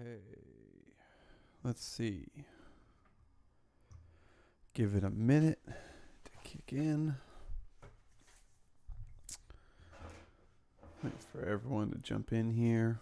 Okay, let's see. Give it a minute to kick in. Wait for everyone to jump in here.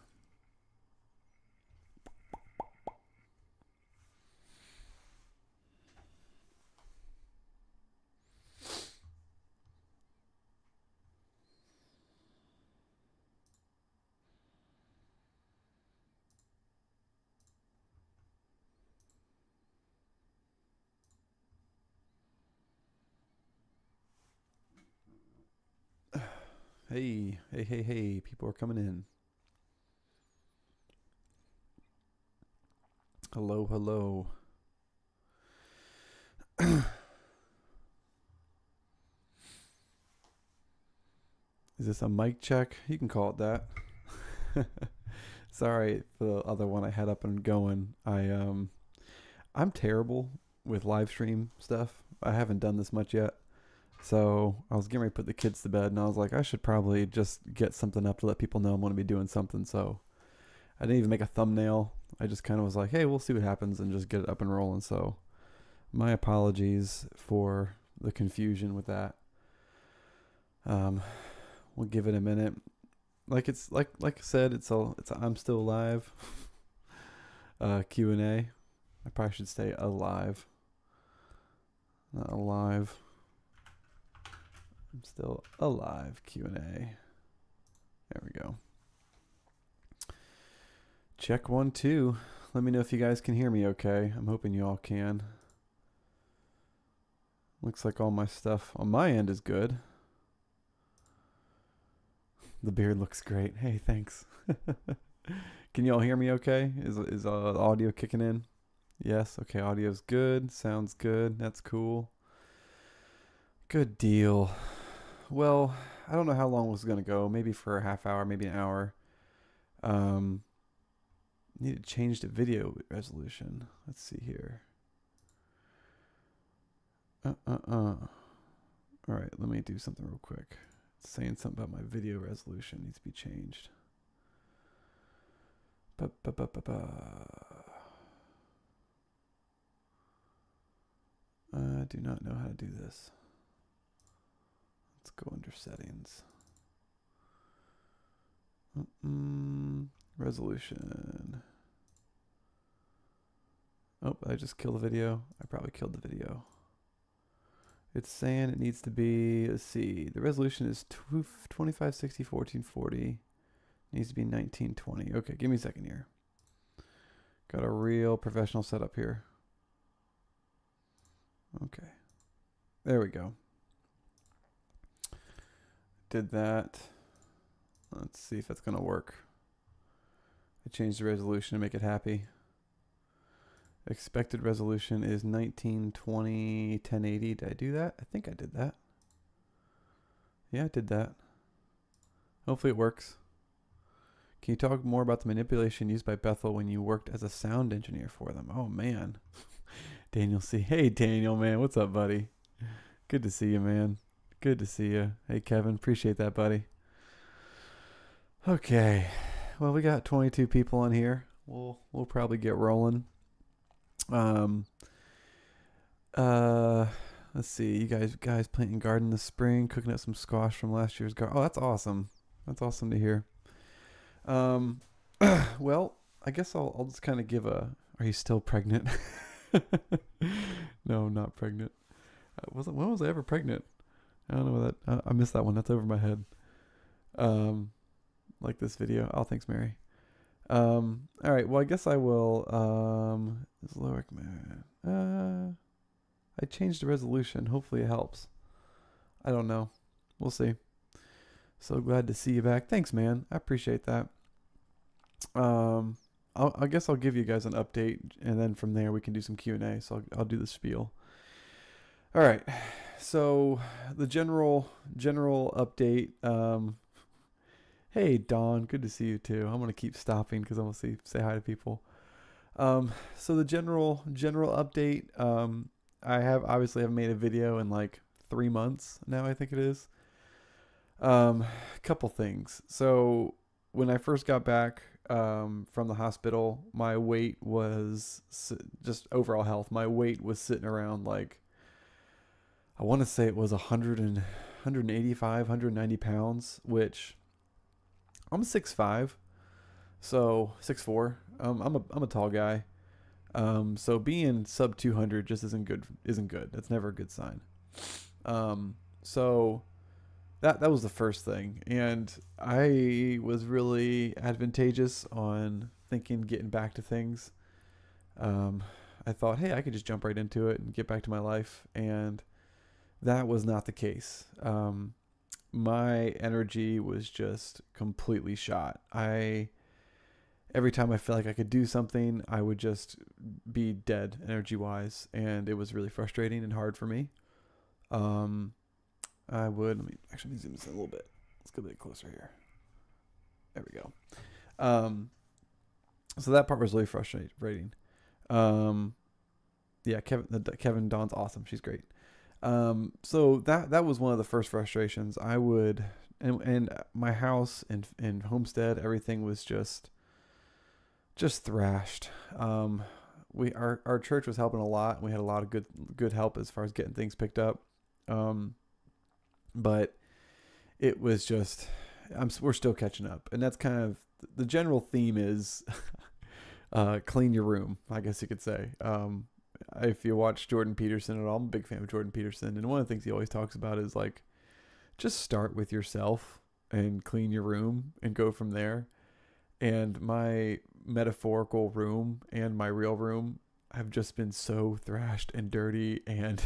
Hey, people are coming in. Hello. Is this a mic check? You can call it that. Sorry for the other one I had up and going. I'm terrible with live stream stuff. I haven't done this much yet. So I was getting ready to put the kids to bed, and I was like, I should probably just get something up to let people know I'm going to be doing something. So I didn't even make a thumbnail. I just kind of was like, hey, we'll see what happens and just get it up and rolling. So my apologies for the confusion with that. We'll give it a minute. Like I said, it's I'm still alive. Q&A. I probably should say alive, not alive. I'm still alive. Q&A. There we go. Check 1 2. Let me know if you guys can hear me okay. I'm hoping you all can. Looks like all my stuff on my end is good. The beard looks great. Hey, thanks. Can you all hear me okay? Is audio kicking in? Yes. Okay, audio's good. Sounds good. That's cool. Good deal. Well, I don't know how long this is going to go. Maybe for a half hour, maybe an hour. Need to change the video resolution. Let's see here. All right, let me do something real quick. It's saying something about my video resolution needs to be changed. I do not know how to do this. Let's go under settings. Resolution. Oh, I just killed the video. I probably killed the video. It's saying it needs to be, let's see, the resolution is 2560 1440. Needs to be 1920. Okay, give me a second here. Got a real professional setup here. Okay. There we go. Did that. Let's see if that's going to work. I changed the resolution to make it happy. Expected resolution is 1920 1080. Did I do that? I think I did that. Yeah, I did that. Hopefully it works. Can you talk more about the manipulation used by Bethel when you worked as a sound engineer for them? Oh, man. Daniel C. Hey, Daniel, man. What's up, buddy? Good to see you, man. Good to see you. Hey, Kevin. Appreciate that, buddy. Okay. Well, we got 22 people on here. We'll probably get rolling. Let's see. You guys planting garden this spring, cooking up some squash from last year's garden. Oh, that's awesome. That's awesome to hear. Well, I guess I'll just kind of give a. Are you still pregnant? No, I'm not pregnant. When was I ever pregnant? I don't know that. I missed that one. That's over my head. Like this video. Oh, thanks, Mary. All right. Well, I guess I will. Is lower man. I changed the resolution. Hopefully, it helps. I don't know. We'll see. So glad to see you back. Thanks, man. I appreciate that. I guess I'll give you guys an update, and then from there we can do some Q&A. So I'll do the spiel. All right. So the general update. Hey, Dawn. Good to see you too. I'm gonna keep stopping because I want to say hi to people. So the general update. I obviously haven't made a video in like 3 months now. I think it is. Couple things. So when I first got back, from the hospital, my weight was just overall health. My weight was sitting around like, I want to say it was 185, 190 pounds, which I'm 6'5", so 6'4". I'm a tall guy. So being sub 200 just isn't good. That's never a good sign. So that was the first thing, and I was really advantageous on thinking getting back to things. I thought, hey, I could just jump right into it and get back to my life, and that was not the case. My energy was just completely shot. Every time I felt like I could do something, I would just be dead energy wise, and it was really frustrating and hard for me. Let me actually zoom this in a little bit. Let's go a bit closer here. There we go. So that part was really frustrating. Yeah, Kevin Dawn's awesome. She's great. So that was one of the first frustrations. And my house and Homestead, everything was just thrashed. Our church was helping a lot. We had a lot of good help as far as getting things picked up. But it was just, we're still catching up, and that's kind of the general theme is, clean your room, I guess you could say. If you watch Jordan Peterson at all, I'm a big fan of Jordan Peterson, and one of the things he always talks about is like, just start with yourself and clean your room and go from there. And my metaphorical room and my real room have just been so thrashed and dirty, and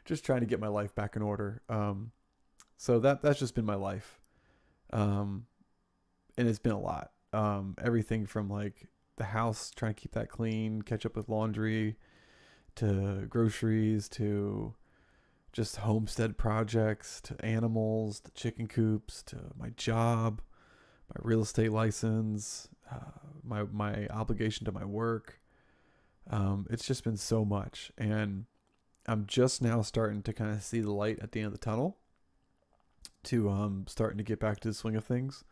just trying to get my life back in order. So that's just been my life. And it's been a lot. Everything from like the house, trying to keep that clean, catch up with laundry, to groceries, to just homestead projects, to animals, to chicken coops, to my job, my real estate license, my obligation to my work. It's just been so much, and I'm just now starting to kind of see the light at the end of the tunnel, to starting to get back to the swing of things.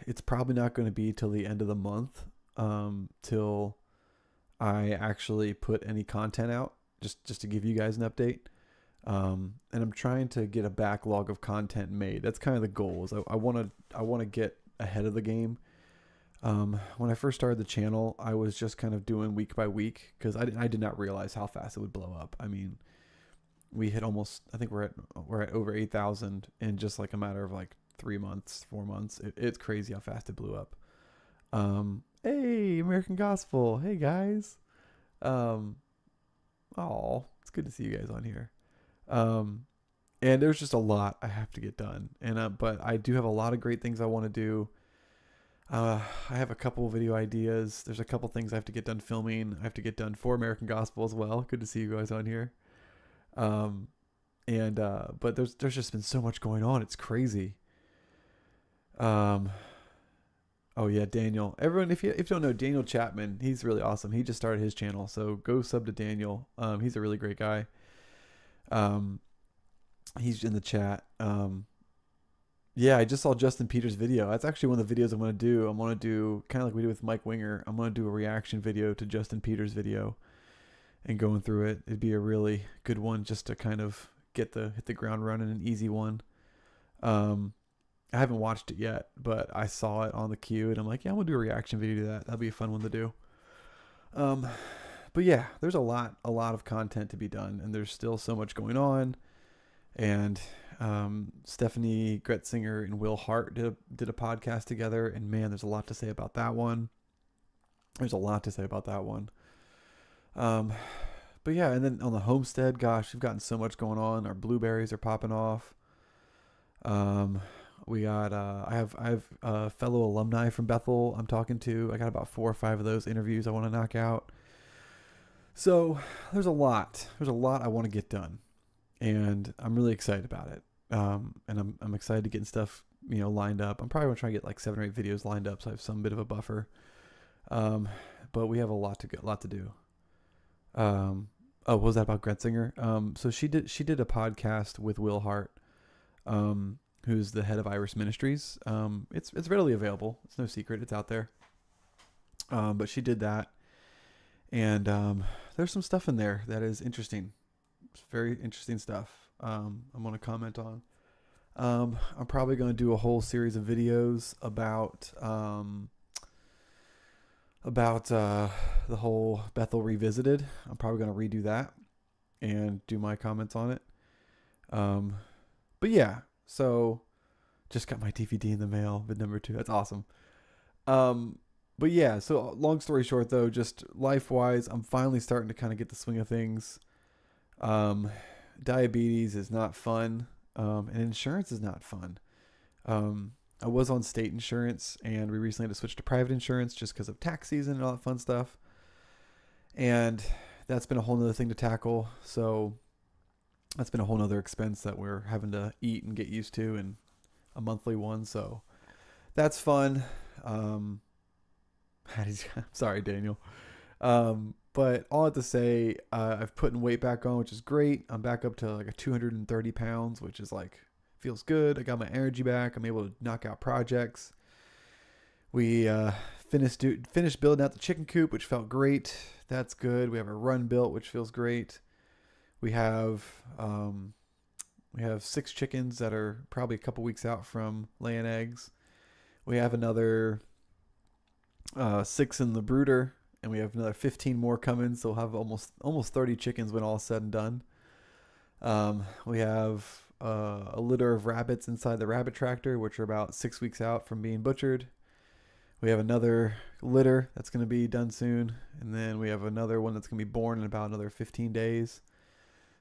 It's probably not going to be till the end of the month, till I actually put any content out, just to give you guys an update. And I'm trying to get a backlog of content made. That's kind of the goal. Is I want to get ahead of the game. When I first started the channel, I was just kind of doing week by week, because I did not realize how fast it would blow up. I mean, we hit almost, I think we're at over 8,000 in just like a matter of like 4 months. It's crazy how fast it blew up. Hey, American Gospel. Hey guys. It's good to see you guys on here. And there's just a lot I have to get done. But I do have a lot of great things I want to do. I have a couple video ideas. There's a couple things I have to get done filming. I have to get done for American Gospel as well. Good to see you guys on here. But there's just been so much going on. It's crazy. Oh yeah, Daniel. Everyone, if you don't know Daniel Chapman, he's really awesome. He just started his channel, so go sub to Daniel. He's a really great guy. He's in the chat. Yeah, I just saw Justin Peters' video. That's actually one of the videos I'm going to do. I'm going to do kind of like we did with Mike Winger. I'm going to do a reaction video to Justin Peters' video and going through it. It'd be a really good one just to kind of hit the ground running, an easy one. I haven't watched it yet, but I saw it on the queue and I'm like, yeah, I'm going to do a reaction video to that. That'll be a fun one to do. But yeah, there's a lot of content to be done, and there's still so much going on. And Stephanie Gretzinger and Will Hart did a podcast together, and man, there's a lot to say about that one. But yeah, and then on the Homestead, gosh, we've gotten so much going on. Our blueberries are popping off. We got I have fellow alumni from Bethel I'm talking to. I got about 4 or 5 of those interviews I want to knock out. So there's a lot I want to get done, and I'm really excited about it. And I'm excited to get stuff, lined up. I'm probably going to try and get like 7 or 8 videos lined up, so I have some bit of a buffer. But we have a lot to do. What was that about Gretzinger? So she did a podcast with Will Hart, who's the head of Iris Ministries. It's readily available. It's no secret. It's out there. But she did that, and there's some stuff in there that is interesting. It's very interesting stuff. I'm going to comment on. I'm probably going to do a whole series of videos about the whole Bethel Revisited. I'm probably going to redo that and do my comments on it. But yeah, so just got my DVD in the mail, vid number 2. That's awesome. But yeah, so long story short though, just life-wise, I'm finally starting to kind of get the swing of things. Diabetes is not fun, and insurance is not fun. I was on state insurance, and we recently had to switch to private insurance just because of tax season and all that fun stuff. And that's been a whole nother thing to tackle. So that's been a whole nother expense that we're having to eat and get used to, and a monthly one. So that's fun. I'm sorry, Daniel. But all I have to say, I've put weight back on, which is great. I'm back up to like a 230 pounds, which is like, feels good. I got my energy back. I'm able to knock out projects. We finished building out the chicken coop, which felt great. That's good. We have a run built, which feels great. We have 6 chickens that are probably a couple weeks out from laying eggs. We have another 6 in the brooder, and we have another 15 more coming. So we'll have almost 30 chickens when all is said and done. We have a litter of rabbits inside the rabbit tractor, which are about 6 weeks out from being butchered. We have another litter that's going to be done soon, and then we have another one that's going to be born in about another 15 days.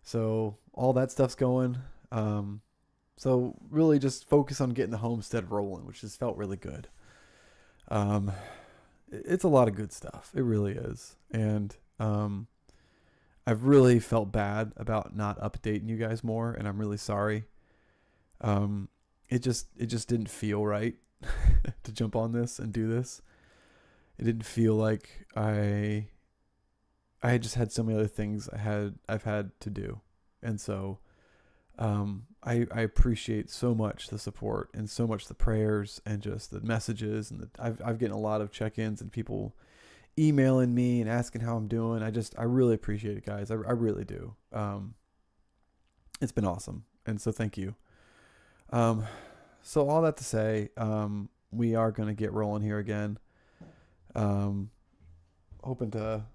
So all that stuff's going. So really just focus on getting the homestead rolling, which has felt really good. It's a lot of good stuff. It really is. And I've really felt bad about not updating you guys more, and I'm really sorry. It just didn't feel right to jump on this and do this. It didn't feel like I had just had so many other things I've had to do. And so I appreciate so much the support and so much the prayers and just the messages, and I've gotten a lot of check-ins and people emailing me and asking how I'm doing. I really appreciate it, guys. I really do. It's been awesome. And so thank you. So all that to say, we are going to get rolling here again. Hoping to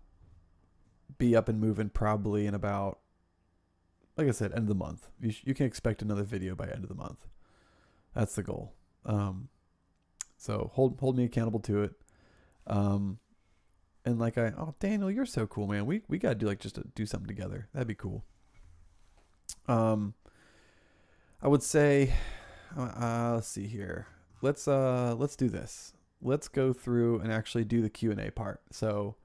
be up and moving probably in about, like I said, end of the month. You can expect another video by end of the month. That's the goal. So hold me accountable to it. And Daniel, you're so cool, man. We got to do something together. That'd be cool. I would say, let's see here. Let's do this. Let's go through and actually do the Q&A part. So,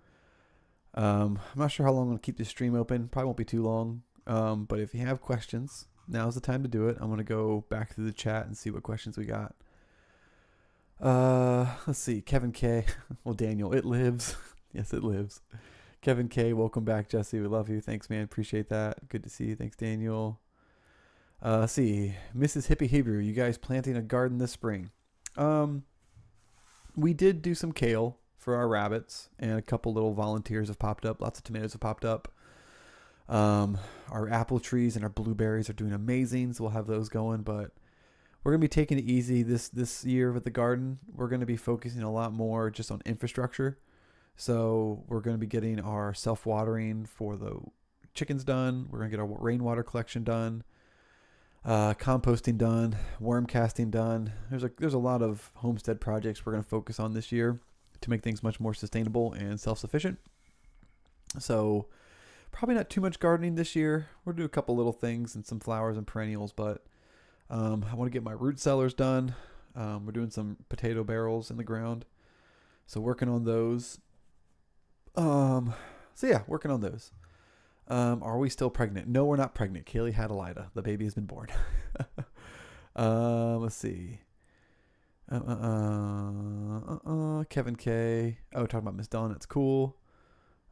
I'm not sure how long I'm going to keep this stream open. Probably won't be too long. But if you have questions, now's the time to do it. I'm going to go back through the chat and see what questions we got. Let's see. Kevin K. Well, Daniel, it lives. Yes, it lives. Kevin K. Welcome back, Jesse. We love you. Thanks, man. Appreciate that. Good to see you. Thanks, Daniel. Let's see. Mrs. Hippie Hebrew, you guys planting a garden this spring? We did do some kale for our rabbits, and a couple little volunteers have popped up. Lots of tomatoes have popped up. Our apple trees and our blueberries are doing amazing, so we'll have those going, but we're going to be taking it easy this year with the garden. We're going to be focusing a lot more just on infrastructure. So we're going to be getting our self-watering for the chickens done. We're going to get our rainwater collection done, composting done, worm casting done. There's a lot of homestead projects we're going to focus on this year to make things much more sustainable and self-sufficient. So probably not too much gardening this year. We'll do a couple little things and some flowers and perennials, but I want to get my root cellars done. We're doing some potato barrels in the ground, so working on those. Working on those. Are we still pregnant? No, we're not pregnant. Kaylee had Elida. The baby has been born. Let's see. Kevin K. Oh, talking about Miss Dawn. It's cool.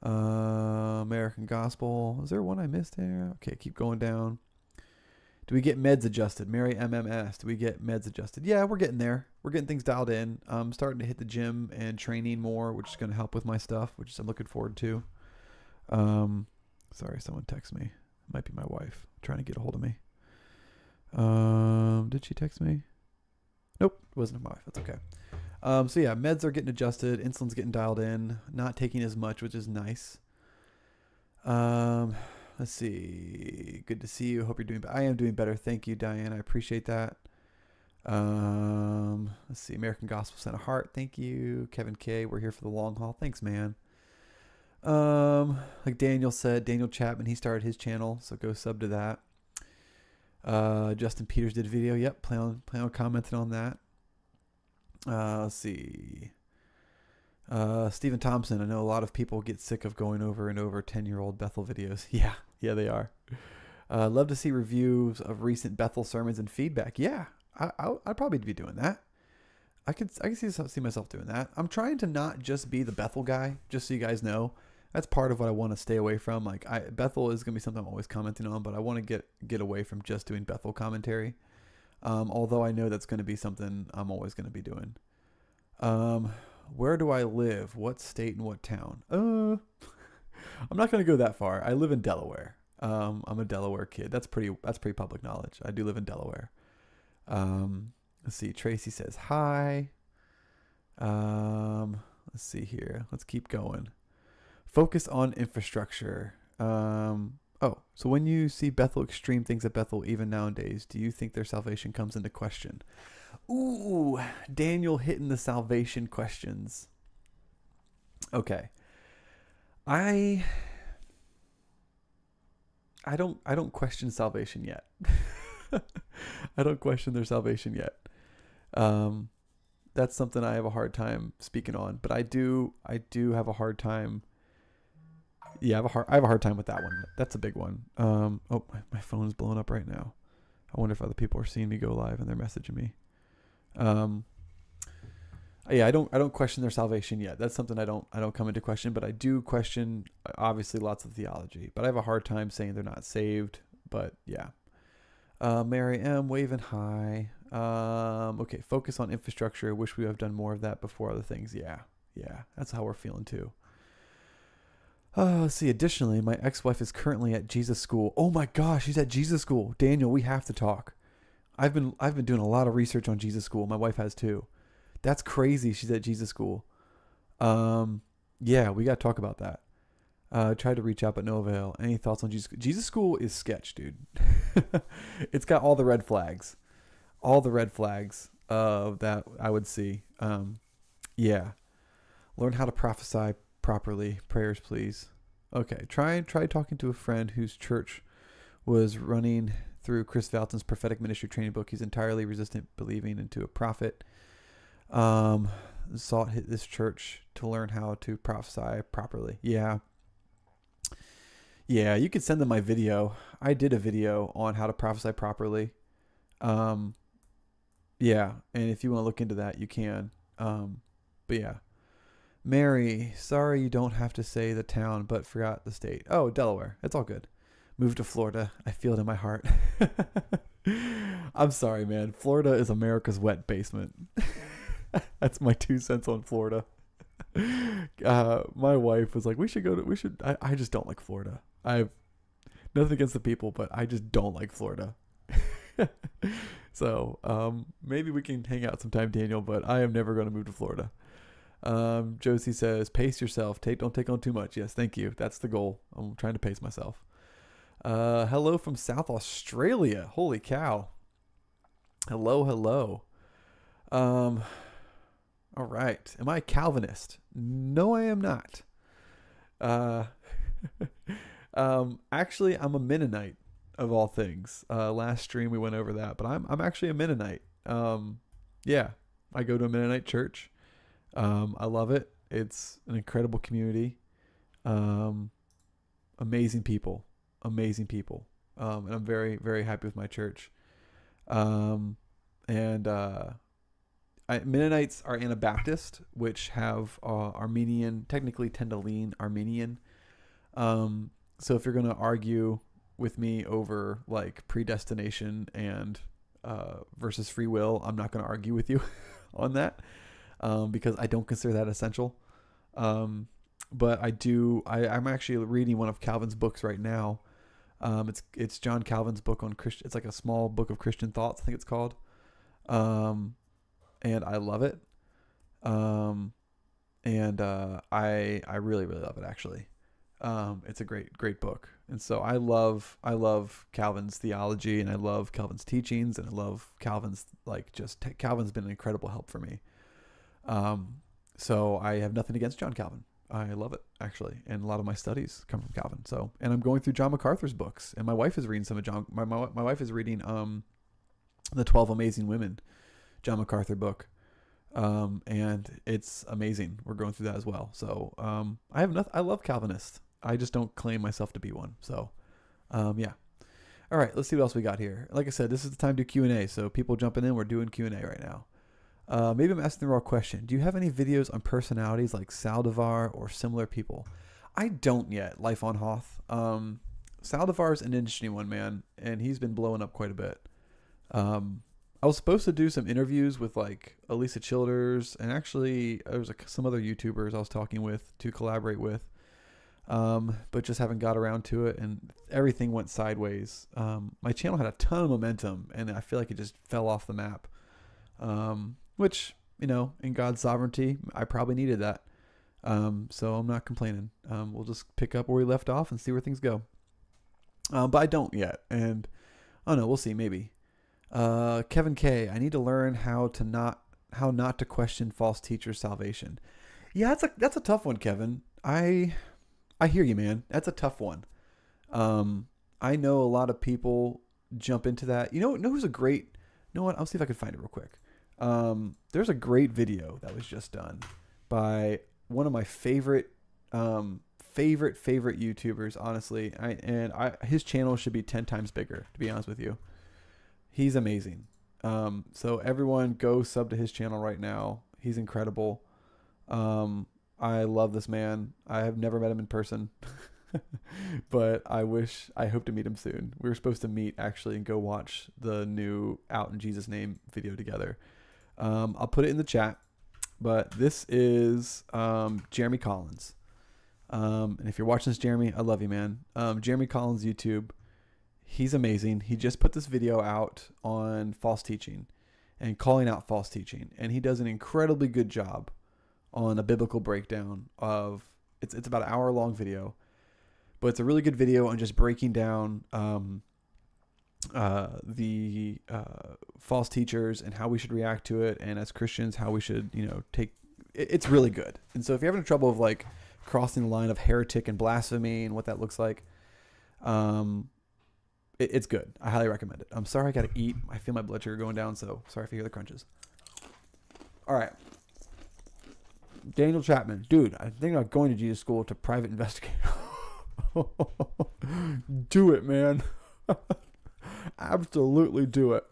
American Gospel. Is there one I missed there? Okay, keep going down. Do we get meds adjusted? Mary MMS. Do we get meds adjusted? Yeah, we're getting there. We're getting things dialed in. I'm starting to hit the gym and training more, which is going to help with my stuff, which I'm looking forward to. Sorry, someone texted me. It might be my wife trying to get a hold of me. Did she text me? Nope, it wasn't my wife. That's okay. So yeah, meds are getting adjusted. Insulin's getting dialed in. Not taking as much, which is nice. Let's see. Good to see you. Hope you're doing better. I am doing better. Thank you, Diane. I appreciate that. Let's see. American Gospel sent a heart. Thank you. Kevin K. We're here for the long haul. Thanks, man. Like Daniel said, Daniel Chapman, he started his channel, so go sub to that. Justin Peters did a video. Yep. Plan on commenting on that. Let's see. Stephen Thompson, I know a lot of people get sick of going over and over 10-year-old Bethel videos. Yeah, they are. Love to see reviews of recent Bethel sermons and feedback. Yeah, I'd probably be doing that. I can see myself doing that. I'm trying to not just be the Bethel guy, just so you guys know. That's part of what I want to stay away from. Like Bethel is going to be something I'm always commenting on, but I want to get away from just doing Bethel commentary. Although I know that's going to be something I'm always going to be doing. Where do I live? What state and what town? I'm not going to go that far. I live in Delaware. I'm a Delaware kid. That's pretty public knowledge. I do live in Delaware. Let's see. Tracy says hi. Let's see here. Let's keep going. Focus on infrastructure. So when you see Bethel extreme things at Bethel, even nowadays, do you think their salvation comes into question? Ooh, Daniel hitting the salvation questions. Okay. I don't question salvation yet. I don't question their salvation yet. That's something I have a hard time speaking on, but I do have a hard time. Yeah, I have a hard time with that one. That's a big one. My phone's blowing up right now. I wonder if other people are seeing me go live and they're messaging me. Yeah, I don't question their salvation yet. That's something I don't come into question, but I do question obviously lots of theology. But I have a hard time saying they're not saved. But yeah. Mary M. waving hi. Okay, focus on infrastructure. Wish we have done more of that before other things. Yeah, that's how we're feeling too. Let's see. Additionally, my ex-wife is currently at Jesus School. Oh my gosh, she's at Jesus School. Daniel, we have to talk. I've been doing a lot of research on Jesus School. My wife has too. That's crazy. She's at Jesus School. Yeah, we got to talk about that. Tried to reach out, but no avail. Any thoughts on Jesus? Jesus School is sketch, dude. It's got all the red flags. All the red flags that I would see. Yeah. Learn how to prophesy properly. Prayers, please. Okay. Try talking to a friend whose church was running through Chris Valton's prophetic ministry training book. He's entirely resistant believing into a prophet. Sought this church to learn how to prophesy properly. Yeah, you could send them my video. I did a video on how to prophesy properly. Yeah, and if you want to look into that, you can. But yeah. Mary, sorry you don't have to say the town, but forgot the state. Oh, Delaware. It's all good. Moved to Florida. I feel it in my heart. I'm sorry, man. Florida is America's wet basement. That's my 2 cents on Florida. My wife was like, I just don't like Florida. I have nothing against the people, but I just don't like Florida. So, maybe we can hang out sometime, Daniel, but I am never going to move to Florida. Josie says, pace yourself. Don't take on too much. Yes, thank you. That's the goal. I'm trying to pace myself. Hello from South Australia. Holy cow. Hello. All right. Am I a Calvinist? No, I am not. Actually, I'm a Mennonite of all things. Last stream we went over that, but I'm actually a Mennonite. Yeah, I go to a Mennonite church. I love it. It's an incredible community. Amazing people. And I'm very, very happy with my church. Mennonites are Anabaptist, which have Armenian, technically tend to lean Armenian. So if you're going to argue with me over like predestination and versus free will, I'm not going to argue with you on that, because I don't consider that essential. But I'm actually reading one of Calvin's books right now. It's John Calvin's book on Christian. It's like a small book of Christian thoughts, I think it's called. And I love it. I really, really love it actually. It's a great book. And so I love Calvin's theology, and I love Calvin's teachings, and I love Calvin's Calvin's been an incredible help for me. So I have nothing against John Calvin. I love it actually. And a lot of my studies come from Calvin. So, and I'm going through John MacArthur's books, and my wife is reading some of my wife is reading, the 12 Amazing Women, John MacArthur book. And it's amazing. We're going through that as well. So, I love Calvinist. I just don't claim myself to be one. So, yeah. All right, let's see what else we got here. Like I said, this is the time to do Q&A. So people jumping in, we're doing Q&A right now. Maybe I'm asking the wrong question. Do you have any videos on personalities like Saldivar or similar people? I don't yet. Life on Hoth. Saldivar's an interesting one, man, and he's been blowing up quite a bit. I was supposed to do some interviews with like Elisa Childers, and actually there was some other YouTubers I was talking with to collaborate with, but just haven't got around to it, and everything went sideways. My channel had a ton of momentum, and I feel like it just fell off the map. Which, in God's sovereignty, I probably needed that. So I'm not complaining. We'll just pick up where we left off and see where things go. But I don't yet. And I don't know. We'll see. Maybe. Kevin K. I need to learn how not to question false teachers' salvation. Yeah, that's a tough one, Kevin. I hear you, man. That's a tough one. I know a lot of people jump into that. Know who's a great... You know what? I'll see if I can find it real quick. There's a great video that was just done by one of my favorite YouTubers, honestly. His channel should be 10 times bigger, to be honest with you. He's amazing. So everyone go sub to his channel right now. He's incredible. I love this man. I have never met him in person, but I hope to meet him soon. We were supposed to meet actually and go watch the new Out in Jesus' Name video together. I'll put it in the chat, but this is Jeremy Collins. And if you're watching this, Jeremy, I love you, man. Jeremy Collins YouTube. He's amazing. He just put this video out on false teaching and calling out false teaching. And he does an incredibly good job on a biblical breakdown of, it's about an hour-long video, but it's a really good video on just breaking down the false teachers and how we should react to it, and as Christians how we should take it. It's really good. And so if you're having trouble of like crossing the line of heretic and blasphemy and what that looks like, it's good. I highly recommend it. I'm sorry I gotta eat. I feel my blood sugar going down, so sorry if you hear the crunches. All right, Daniel Chapman, dude, I'm thinking about going to Jesus School to private investigate. Do it, man. Absolutely do it.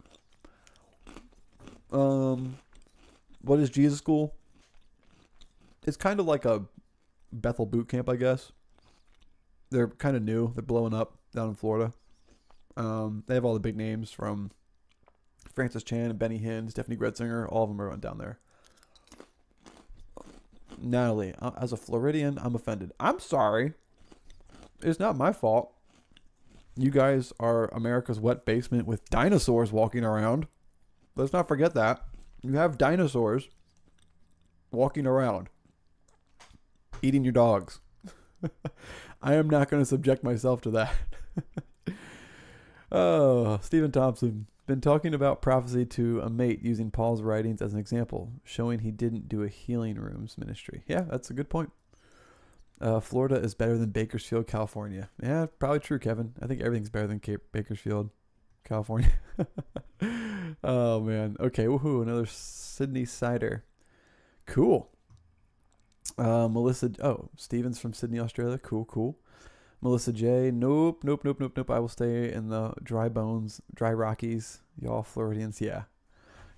What is Jesus School? It's kind of like a Bethel boot camp, I guess. They're kind of new. They're blowing up down in Florida. They have all the big names from Francis Chan and Benny Hinn, Stephanie Gretzinger. All of them are down there. Natalie, as a Floridian, I'm offended. I'm sorry. It's not my fault. You guys are America's wet basement with dinosaurs walking around. Let's not forget that. You have dinosaurs walking around, eating your dogs. I am not going to subject myself to that. Oh, Stephen Thompson. Been talking about prophecy to a mate using Paul's writings as an example, showing he didn't do a healing rooms ministry. Yeah, that's a good point. Florida is better than Bakersfield, California. Yeah, probably true, Kevin. I think everything's better than Bakersfield, California. Oh, man. Okay, woohoo, another Sydney cider. Cool. Melissa, Steven's from Sydney, Australia. Cool. Melissa J, nope. I will stay in the dry Rockies. Y'all Floridians, yeah.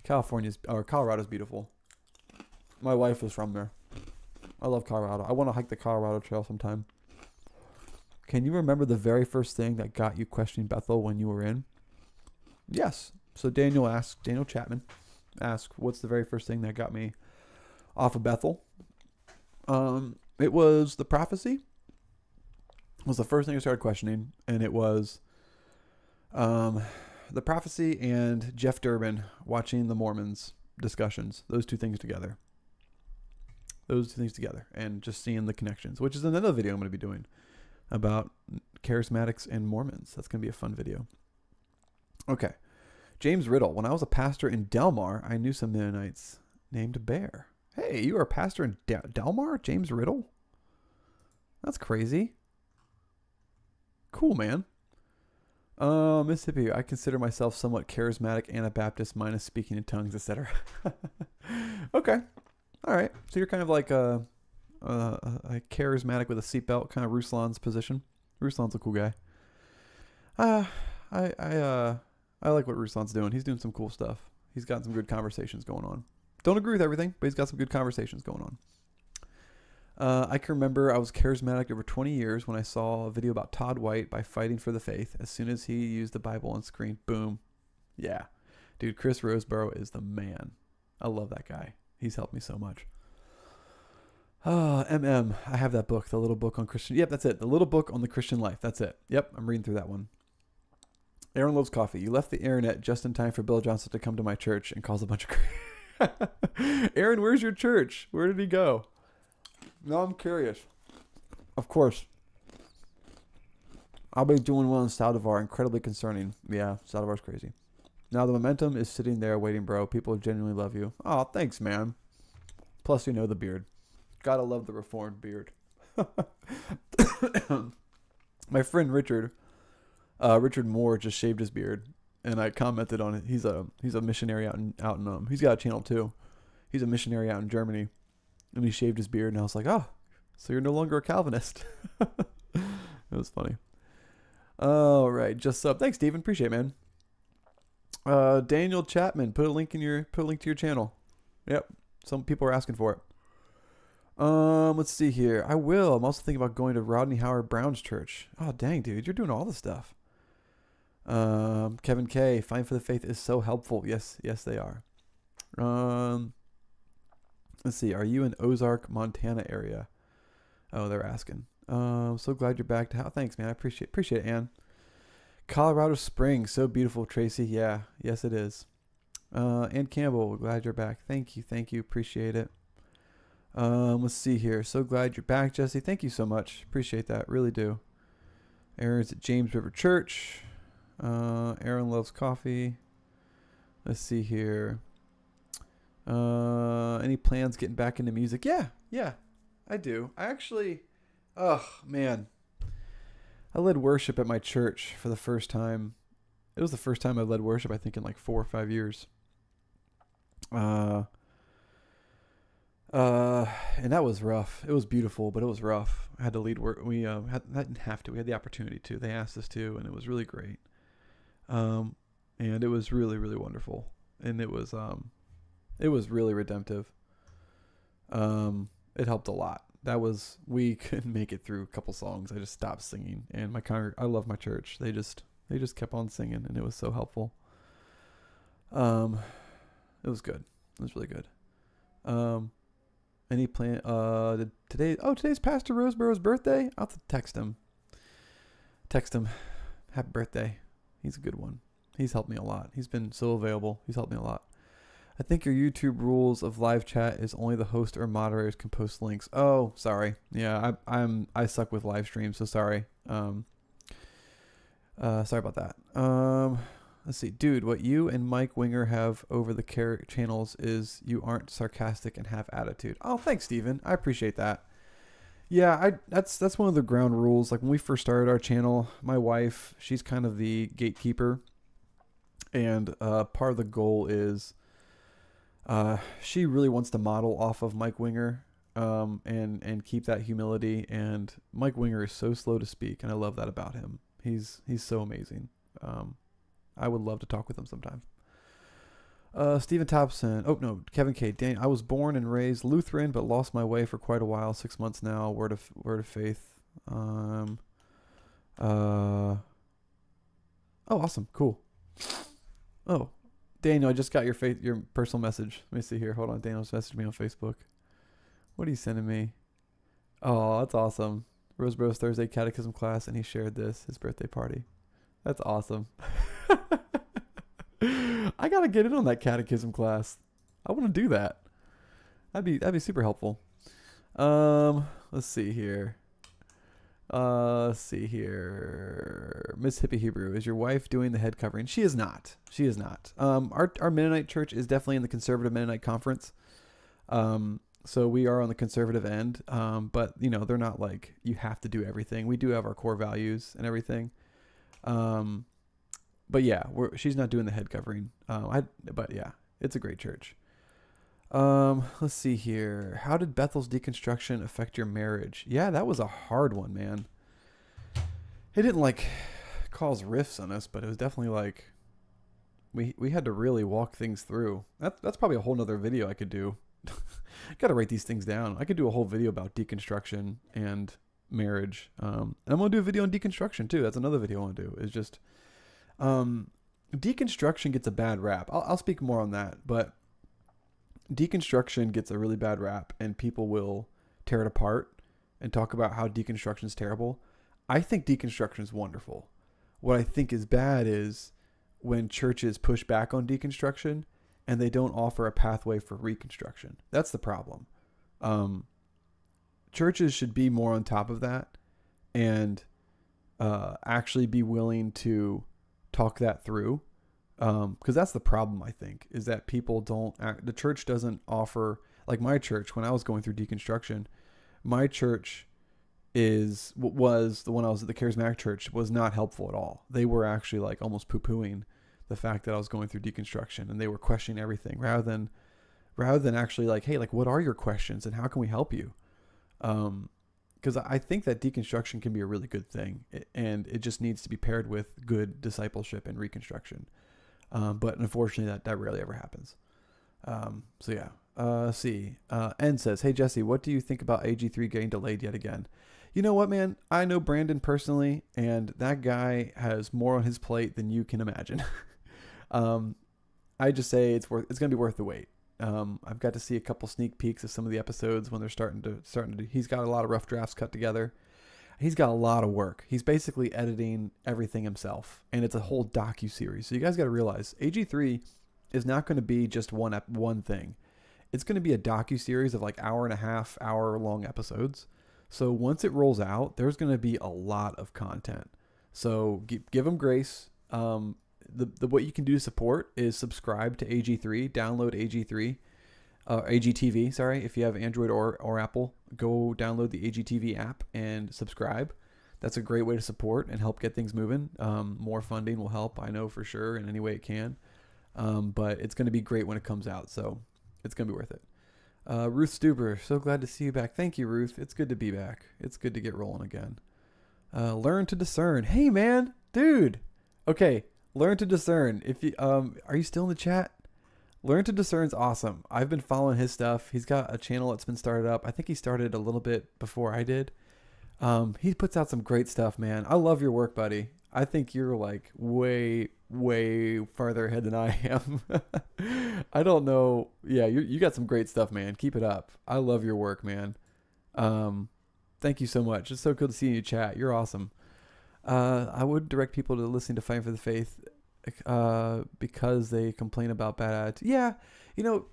Colorado's beautiful. My wife is from there. I love Colorado. I want to hike the Colorado Trail sometime. Can you remember the very first thing that got you questioning Bethel when you were in? Yes. So Daniel Chapman asked, what's the very first thing that got me off of Bethel? It was the prophecy. It was the first thing I started questioning, and it was the prophecy and Jeff Durbin watching the Mormons discussions. Those two things together. And just seeing the connections, which is another video I'm going to be doing about charismatics and Mormons. That's going to be a fun video. Okay. James Riddle. When I was a pastor in Delmar, I knew some Mennonites named Bear. Hey, you are a pastor in Delmar? James Riddle? That's crazy. Cool, man. Mississippi. I consider myself somewhat charismatic Anabaptist minus speaking in tongues, etc. Okay. All right. So you're kind of like a charismatic with a seatbelt, kind of Ruslan's position. Ruslan's a cool guy. I like what Ruslan's doing. He's doing some cool stuff. He's got some good conversations going on. Don't agree with everything, but he's got some good conversations going on. I can remember I was charismatic over 20 years when I saw a video about Todd White by Fighting for the Faith. As soon as he used the Bible on screen, boom. Yeah. Dude, Chris Roseborough is the man. I love that guy. He's helped me so much. I have that book, the little book on Christian. Yep, that's it. The little book on the Christian life. That's it. Yep, I'm reading through that one. Aaron loves coffee. You left the internet just in time for Bill Johnson to come to my church and cause a bunch of Aaron, where's your church? Where did he go? No, I'm curious. Of course. I'll be doing one on Saldivar. Incredibly concerning. Yeah, Saldivar's crazy. Now the momentum is sitting there waiting, bro. People genuinely love you. Oh, thanks, man. Plus, you know the beard. Gotta love the reformed beard. My friend Richard Moore just shaved his beard, and I commented on it. He's a missionary out in he's got a channel too. He's a missionary out in Germany, and he shaved his beard, and I was like, oh, so you're no longer a Calvinist. It was funny. All right, just sub. Thanks, Steven. Appreciate it, man. Daniel Chapman, put a link to your channel. Yep, some people are asking for it. Let's see here. I will. I'm also thinking about going to Rodney Howard Brown's church. Oh, dang, dude, you're doing all the stuff. Kevin K, Fighting for the Faith is so helpful. Yes, they are. Let's see. Are you in Ozark, Montana area? Oh, they're asking. So glad you're back to how. Thanks, man. I appreciate it, Ann. Colorado Springs, so beautiful, Tracy. Yeah, yes, it is. Ann Campbell, glad you're back. Thank you. Appreciate it. Let's see here. So glad you're back, Jesse. Thank you so much. Appreciate that. Really do. Aaron's at James River Church. Aaron loves coffee. Let's see here. Any plans getting back into music? Yeah, I do. I actually, oh man, I led worship at my church for the first time. It was the first time I led worship, I think, in like 4 or 5 years. And that was rough. It was beautiful, but it was rough. I had to lead work. We didn't have to. We had the opportunity to. They asked us to, and it was really great. And it was really, really wonderful. And it was really redemptive. It helped a lot. We couldn't make it through a couple songs. I just stopped singing, and I love my church. They just kept on singing, and it was so helpful. It was good. It was really good. Any plan? Today's Pastor Roseborough's birthday. I'll have to text him. Happy birthday. He's a good one. He's helped me a lot. He's been so available. He's helped me a lot. I think your YouTube rules of live chat is only the host or moderators can post links. Oh, sorry. Yeah, I suck with live streams, so sorry. Sorry about that. Let's see. Dude, what you and Mike Winger have over the channels is you aren't sarcastic and have attitude. Oh, thanks, Steven. I appreciate that. Yeah, that's one of the ground rules. Like when we first started our channel, my wife, she's kind of the gatekeeper. And part of the goal is she really wants to model off of Mike Winger and keep that humility. And Mike Winger is so slow to speak, and I love that about him. He's so amazing. I would love to talk with him sometime. Stephen Thompson. Oh, no. Kevin K. Dang, I was born and raised Lutheran, but lost my way for quite a while. 6 months now. Word of faith. Oh, awesome. Cool. Oh, Daniel, I just got your personal message. Let me see here. Hold on. Daniel's messaged me on Facebook. What are you sending me? Oh, that's awesome. Rosebro's Thursday catechism class, and he shared his birthday party. That's awesome. I gotta get in on that catechism class. I want to do that. That'd be super helpful. Let's see here. Let's see here. Miss Hippie Hebrew, is your wife doing the head covering? She is not. She is not. Our Mennonite church is definitely in the Conservative Mennonite Conference. So we are on the conservative end. But you know, they're not like you have to do everything. We do have our core values and everything. But yeah, she's not doing the head covering. But yeah, it's a great church. Let's see here. How did Bethel's deconstruction affect your marriage? Yeah, that was a hard one, man. It didn't like cause rifts on us, but it was definitely like we had to really walk things through. That's probably a whole nother video I could do. Got to write these things down. I could do a whole video about deconstruction and marriage. And I'm gonna do a video on deconstruction too. That's another video I want to do. Is just deconstruction gets a bad rap. I'll speak more on that, but deconstruction gets a really bad rap, and people will tear it apart and talk about how deconstruction is terrible. I think deconstruction is wonderful. What I think is bad is when churches push back on deconstruction and they don't offer a pathway for reconstruction. That's the problem. Churches should be more on top of that and actually be willing to talk that through. Because that's the problem, I think, is that people the church doesn't offer, like my church, when I was going through deconstruction, my church was the one I was at, the charismatic church, was not helpful at all. They were actually like almost poo-pooing the fact that I was going through deconstruction, and they were questioning everything rather than actually like, hey, like, what are your questions and how can we help you? Because I think that deconstruction can be a really good thing, and it just needs to be paired with good discipleship and reconstruction. But unfortunately, that rarely ever happens. So yeah. N says, hey, Jesse, what do you think about AG3 getting delayed yet again? You know what, man? I know Brandon personally, and that guy has more on his plate than you can imagine. I just say it's going to be worth the wait. I've got to see a couple sneak peeks of some of the episodes when they're starting to do. He's got a lot of rough drafts cut together. He's got a lot of work. He's basically editing everything himself, and it's a whole docu-series. So you guys got to realize AG3 is not going to be just one thing. It's going to be a docu-series of like hour-long episodes. So once it rolls out, there's going to be a lot of content. So give them grace. What you can do to support is subscribe to AG3, download AG3. AGTV, sorry. If you have Android or Apple, go download the AGTV app and subscribe. That's a great way to support and help get things moving. More funding will help, I know for sure, in any way it can. But it's going to be great when it comes out, so it's going to be worth it. Ruth Stuber, so glad to see you back. Thank you, Ruth. It's good to be back. It's good to get rolling again. Learn to discern. Hey, man, dude. Okay, learn to discern. If you are you still in the chat? Learn to Discern's awesome. I've been following his stuff. He's got a channel that's been started up. I think he started a little bit before I did. He puts out some great stuff, man. I love your work, buddy. I think you're like way, way farther ahead than I am. I don't know. Yeah, you got some great stuff, man. Keep it up. I love your work, man. Thank you so much. It's so cool to see you chat. You're awesome. I would direct people to listening to Fighting for the Faith because they complain about bad attitude. Yeah, you know,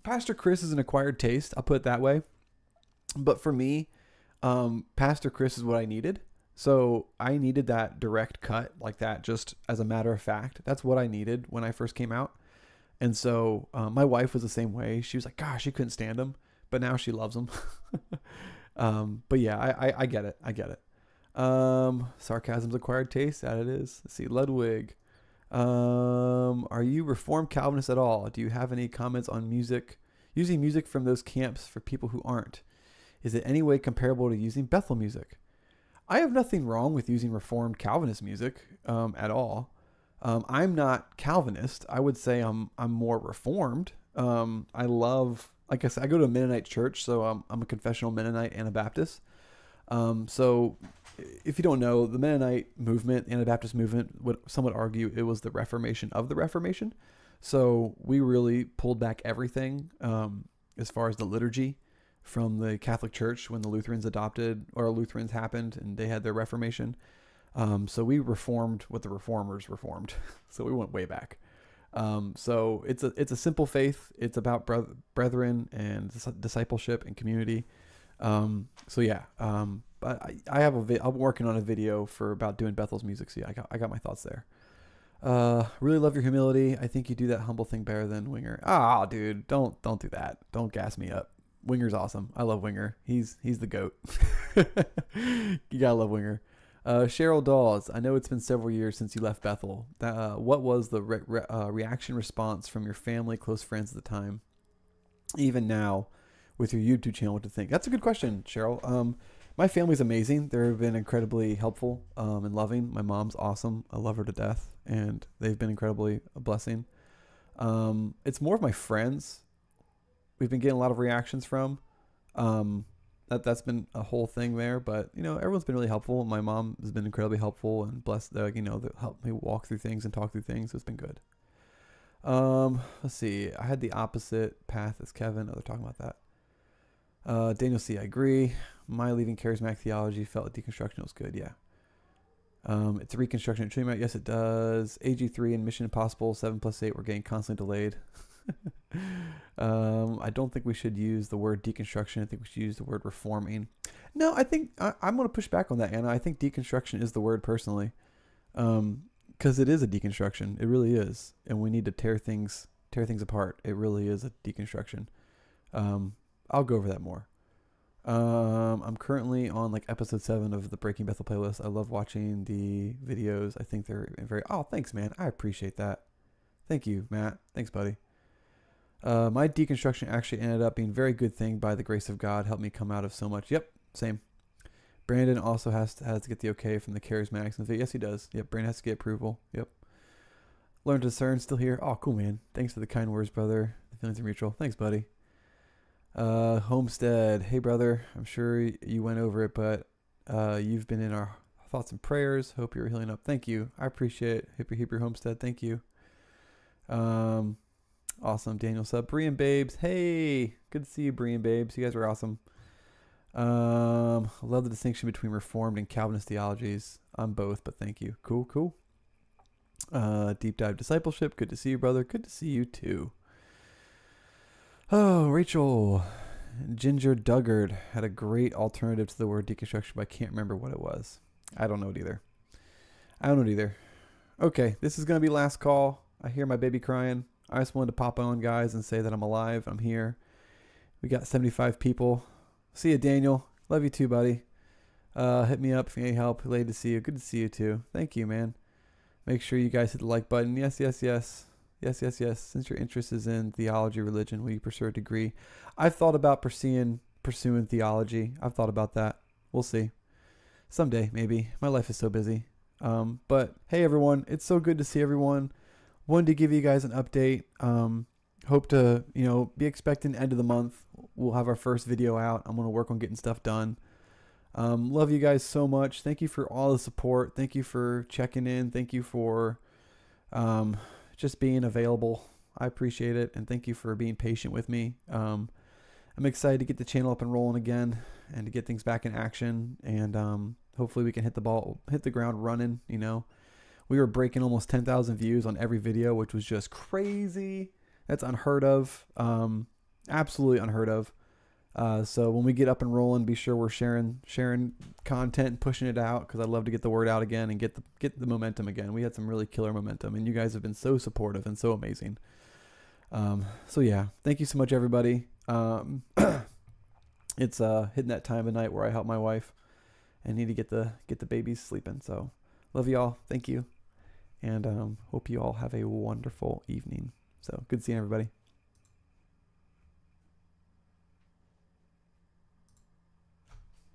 Pastor Chris is an acquired taste. I'll put it that way. But for me, Pastor Chris is what I needed. So I needed that direct cut like that, just as a matter of fact. That's what I needed when I first came out. And so my wife was the same way. She was like, gosh, she couldn't stand him. But now she loves him. But yeah, I get it. I get it. Sarcasm's acquired taste. That it is. Let's see. Ludwig. Are you Reformed Calvinist at all? Do you have any comments on using music from those camps for people who aren't? Is it any way comparable to using Bethel music? I have nothing wrong with using Reformed Calvinist music at all. I'm not Calvinist. I would say I'm more Reformed. I love, like I said, I go to a Mennonite church, so I'm a confessional Mennonite and a Baptist. So if you don't know, the Mennonite movement, the Anabaptist movement, some would argue it was the Reformation of the Reformation. So we really pulled back everything as far as the liturgy from the Catholic Church when the Lutherans adopted, or Lutherans happened and they had their Reformation. So we reformed what the Reformers reformed. So we went way back. So it's a simple faith. It's about brethren and discipleship and community. So yeah. But I have I'm working on a video for about doing Bethel's music. So yeah, I got my thoughts there. Really love your humility. I think you do that humble thing better than Winger. Ah, dude, don't do that. Don't gas me up. Winger's awesome. I love Winger. He's the GOAT. You gotta love Winger. Cheryl Dawes, I know it's been several years since you left Bethel. What was the reaction response from your family, close friends at the time? Even now, with your YouTube channel, what to think? That's a good question, Cheryl. My family's amazing. They've been incredibly helpful and loving. My mom's awesome. I love her to death, and they've been incredibly a blessing. It's more of my friends. We've been getting a lot of reactions from. That's been a whole thing there, but everyone's been really helpful. My mom has been incredibly helpful and blessed. They helped me walk through things and talk through things. So it's been good. Let's see. I had the opposite path as Kevin. They're talking about that. Daniel C. I agree. My leaving charismatic theology felt like deconstruction was good. Yeah. It's a reconstruction. Yes, it does. AG3 and Mission Impossible 7+8 were getting constantly delayed. I don't think we should use the word deconstruction. I think we should use the word reforming. No, I think I'm going to push back on that, Anna. I think deconstruction is the word personally, because it is a deconstruction. It really is, and we need to tear things apart. It really is a deconstruction. I'll go over that more. I'm currently on like episode 7 of the Breaking Bethel playlist. I love watching the videos. I think they're very. Oh, thanks, man. I appreciate that. Thank you, Matt. Thanks, buddy. My deconstruction actually ended up being a very good thing by the grace of God. Helped me come out of so much. Yep, same. Brandon also has to get the okay from the charismatics. Yes, he does. Yep, Brandon has to get approval. Yep. Learn to discern. Still here. Oh, cool, man. Thanks for the kind words, brother. The feelings are mutual. Thanks, buddy. Homestead. Hey, brother. I'm sure you went over it, but you've been in our thoughts and prayers. Hope you're healing up. Thank you. I appreciate it. Hipper Homestead. Thank you. Awesome. Daniel sub. Brian Babes. Hey, good to see you, Brian Babes. You guys are awesome. I love the distinction between Reformed and Calvinist theologies. I'm both, but thank you. Cool. Deep dive discipleship. Good to see you, brother. Good to see you too. Oh, Rachel. Ginger Duggard had a great alternative to the word deconstruction, but I can't remember what it was. I don't know it either. Okay, this is going to be last call. I hear my baby crying. I just wanted to pop on, guys, and say that I'm alive. I'm here. We got 75 people. See you, Daniel. Love you too, buddy. Hit me up if you need help. Glad to see you. Good to see you too. Thank you, man. Make sure you guys hit the like button. Yes. Since your interest is in theology, religion, will you pursue a degree? I've thought about pursuing theology. I've thought about that. We'll see. Someday, maybe. My life is so busy. But hey, everyone. It's so good to see everyone. Wanted to give you guys an update. Hope to, be expecting end of the month. We'll have our first video out. I'm going to work on getting stuff done. Love you guys so much. Thank you for all the support. Thank you for checking in. Thank you for just being available. I appreciate it. And thank you for being patient with me. I'm excited to get the channel up and rolling again and to get things back in action. And hopefully we can hit the ground running. We were breaking almost 10,000 views on every video, which was just crazy. That's unheard of. Absolutely unheard of. So when we get up and rolling, be sure we're sharing content and pushing it out, because I'd love to get the word out again and get the momentum again. We had some really killer momentum, and you guys have been so supportive and so amazing. So yeah, thank you so much, everybody. It's hitting that time of night where I help my wife and need to get the babies sleeping. So love you all. Thank you. And hope you all have a wonderful evening. So good seeing everybody.